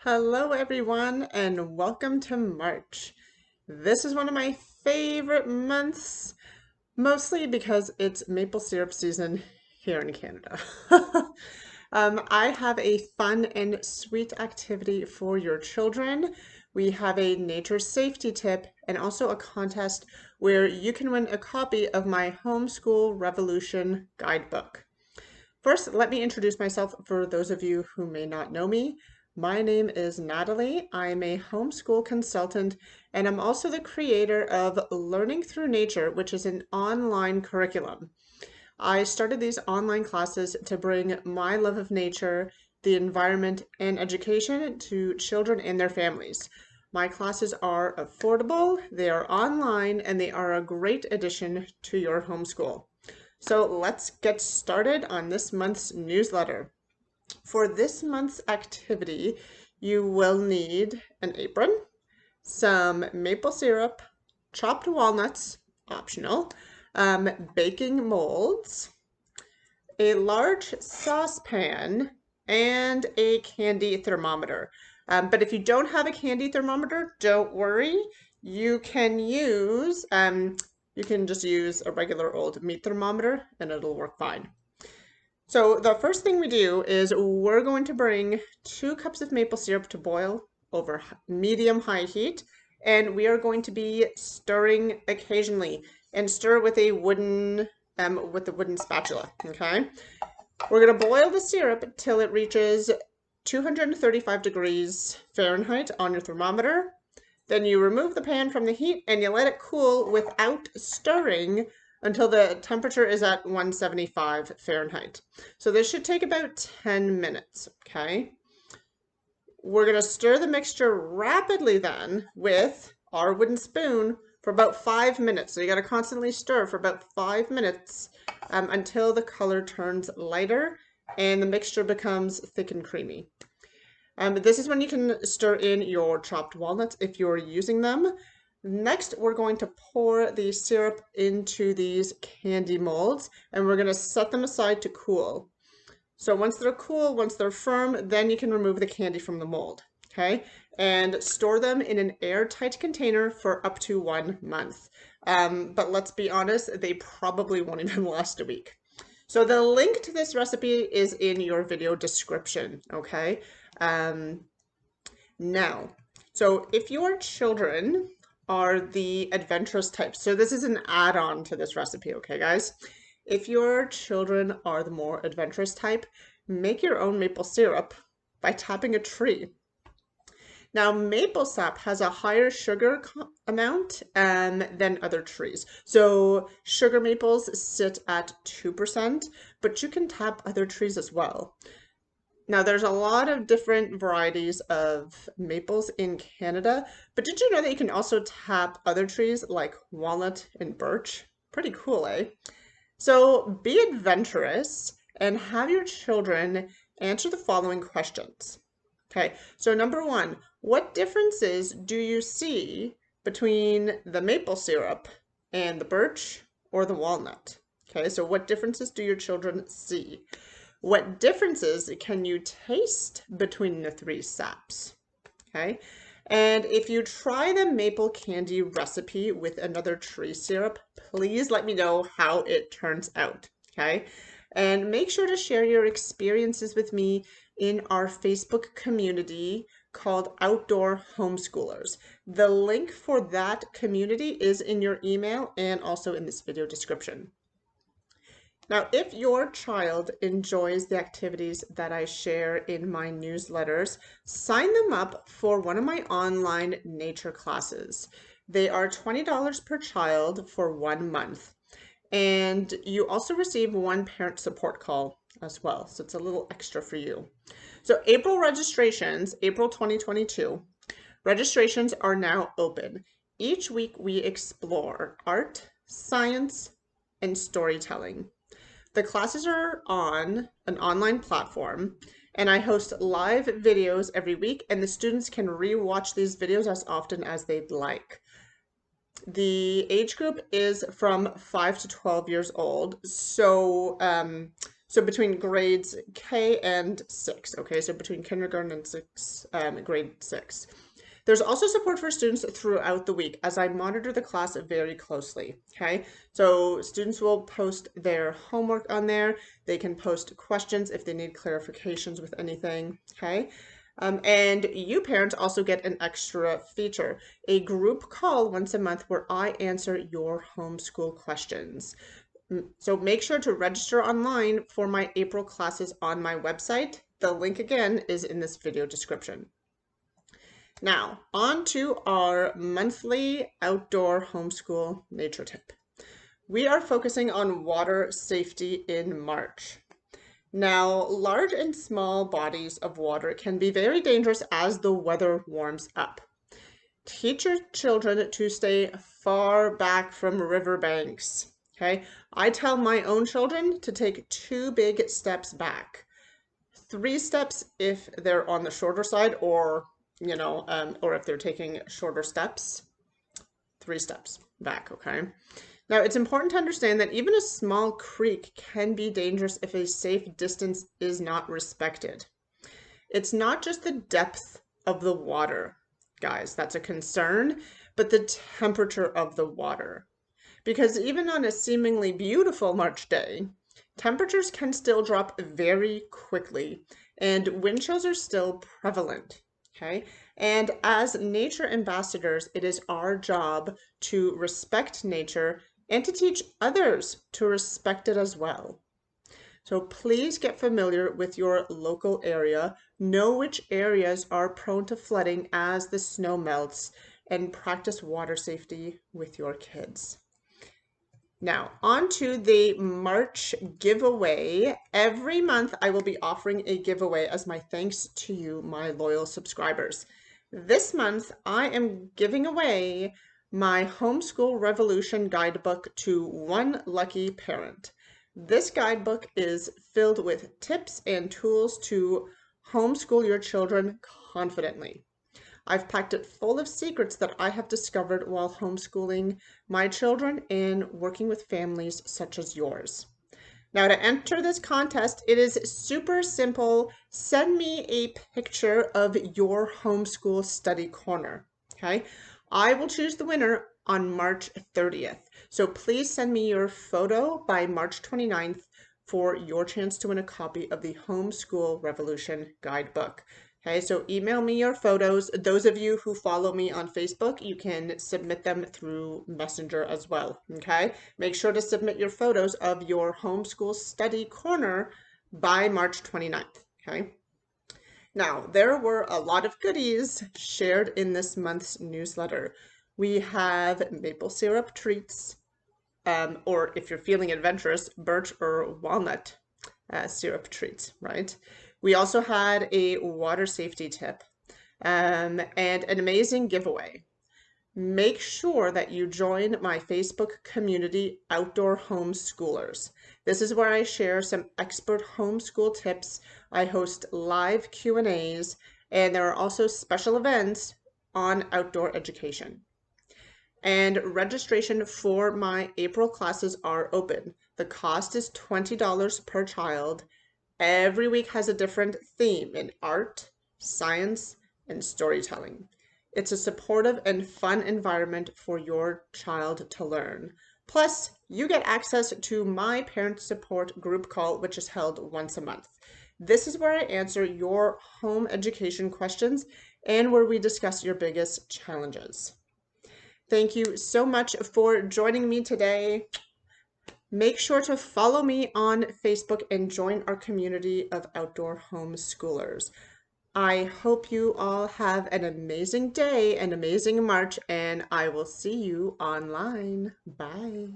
Hello, everyone, and welcome to March. This is one of my favorite months, mostly because it's maple syrup season here in Canada. I have a fun and sweet activity for your children. We have a nature safety tip and also a contest where you can win a copy of my Homeschool Revolution Guidebook. First, let me introduce myself for those of you who may not know me. My name is Natalie. I'm a homeschool consultant, and I'm also the creator of Learning Through Nature, which is an online curriculum. I started these online classes to bring my love of nature, the environment, and education to children and their families. My classes are affordable, they are online, and they are a great addition to your homeschool. So let's get started on this month's newsletter. For this month's activity, you will need an apron, some maple syrup, chopped walnuts, optional, baking molds, a large saucepan, and a candy thermometer. But if you don't have a candy thermometer, don't worry. You can use you can just use a regular old meat thermometer and it'll work fine. So the first thing we do is we're going to bring 2 cups of maple syrup to boil over medium-high heat, and we are going to be stirring occasionally and stir with a wooden spatula, okay? We're going to boil the syrup till it reaches 235 degrees Fahrenheit on your thermometer. Then you remove the pan from the heat and you let it cool without stirring until the temperature is at 175 Fahrenheit. So this should take about 10 minutes, okay? We're going to stir the mixture rapidly then with our wooden spoon for about 5 minutes. So you got to constantly stir for about 5 minutes until the color turns lighter and the mixture becomes thick and creamy. This is when you can stir in your chopped walnuts if you're using them. Next, we're going to pour the syrup into these candy molds and we're going to set them aside to cool. So once they're cool, once they're firm, then you can remove the candy from the mold, okay? And store them in an airtight container for up to 1 month. But let's be honest, they probably won't even last a week. So the link to this recipe is in your video description, okay? Now, so if your children are the adventurous type, so this is an add-on to this recipe, okay, guys? If your children are the more adventurous type, make your own maple syrup by tapping a tree. Now, maple sap has a higher sugar amount than other trees. So sugar maples sit at 2%, but you can tap other trees as well. Now, there's a lot of different varieties of maples in Canada, but did you know that you can also tap other trees like walnut and birch? Pretty cool, eh? So be adventurous and have your children answer the following questions. Okay, so number 1, what differences do you see between the maple syrup and the birch or the walnut? Okay, so what differences do your children see? What differences can you taste between the 3 saps? Okay, and if you try the maple candy recipe with another tree syrup, please let me know how it turns out, okay? And make sure to share your experiences with me in our Facebook community called Outdoor Homeschoolers. The link for that community is in your email and also in this video description. Now, if your child enjoys the activities that I share in my newsletters, sign them up for one of my online nature classes. They are $20 per child for 1 month. And you also receive 1 parent support call as well. So it's a little extra for you. So April registrations, April 2022, registrations are now open. Each week we explore art, science, and storytelling. The classes are on an online platform and I host live videos every week and the students can re-watch these videos as often as they'd like. The age group is from 5 to 12 years old. So So between grades K and 6, okay? So between kindergarten and grade 6. There's also support for students throughout the week as I monitor the class very closely, okay? So students will post their homework on there. They can post questions if they need clarifications with anything, okay? And you parents also get an extra feature, a group call once a month where I answer your homeschool questions. So make sure to register online for my April classes on my website. The link again is in this video description. Now, on to our monthly outdoor homeschool nature tip. We are focusing on water safety in March. Now, large and small bodies of water can be very dangerous as the weather warms up. Teach your children to stay far back from riverbanks. Okay, I tell my own children to take 2 big steps back. 3 steps if they're on the shorter side, or or if they're taking shorter steps. 3 steps back. Okay. Now it's important to understand that even a small creek can be dangerous if a safe distance is not respected. It's not just the depth of the water, guys, that's a concern, but the temperature of the water. Because even on a seemingly beautiful March day, temperatures can still drop very quickly and wind chills are still prevalent, okay? And as nature ambassadors, it is our job to respect nature and to teach others to respect it as well. So please get familiar with your local area, know which areas are prone to flooding as the snow melts, and practice water safety with your kids. Now, on to the March giveaway. Every month, I will be offering a giveaway as my thanks to you, my loyal subscribers. This month, I am giving away my Homeschool Revolution Guidebook to one lucky parent. This guidebook is filled with tips and tools to homeschool your children confidently. I've packed it full of secrets that I have discovered while homeschooling my children and working with families such as yours. Now, to enter this contest, it is super simple. Send me a picture of your homeschool study corner, okay? I will choose the winner on March 30th. So please send me your photo by March 29th for your chance to win a copy of the Homeschool Revolution Guidebook. Okay, so email me your photos. Those of you who follow me on Facebook, you can submit them through Messenger as well, okay? Make sure to submit your photos of your homeschool study corner by March 29th, okay? Now, there were a lot of goodies shared in this month's newsletter. We have maple syrup treats, or if you're feeling adventurous, birch or walnut syrup treats, right? We also had a water safety tip and an amazing giveaway. Make sure that you join my Facebook community, Outdoor Homeschoolers. This is where I share some expert homeschool tips. I host live Q&As, and there are also special events on outdoor education. And registration for my April classes are open. The cost is $20 per child. Every week has a different theme in art, science, and storytelling. It's a supportive and fun environment for your child to learn. Plus, you get access to my parent support group call, which is held once a month. This is where I answer your home education questions and where we discuss your biggest challenges. Thank you so much for joining me today. Make sure to follow me on Facebook and join our community of outdoor homeschoolers. I hope you all have an amazing day, an amazing March, and I will see you online. Bye.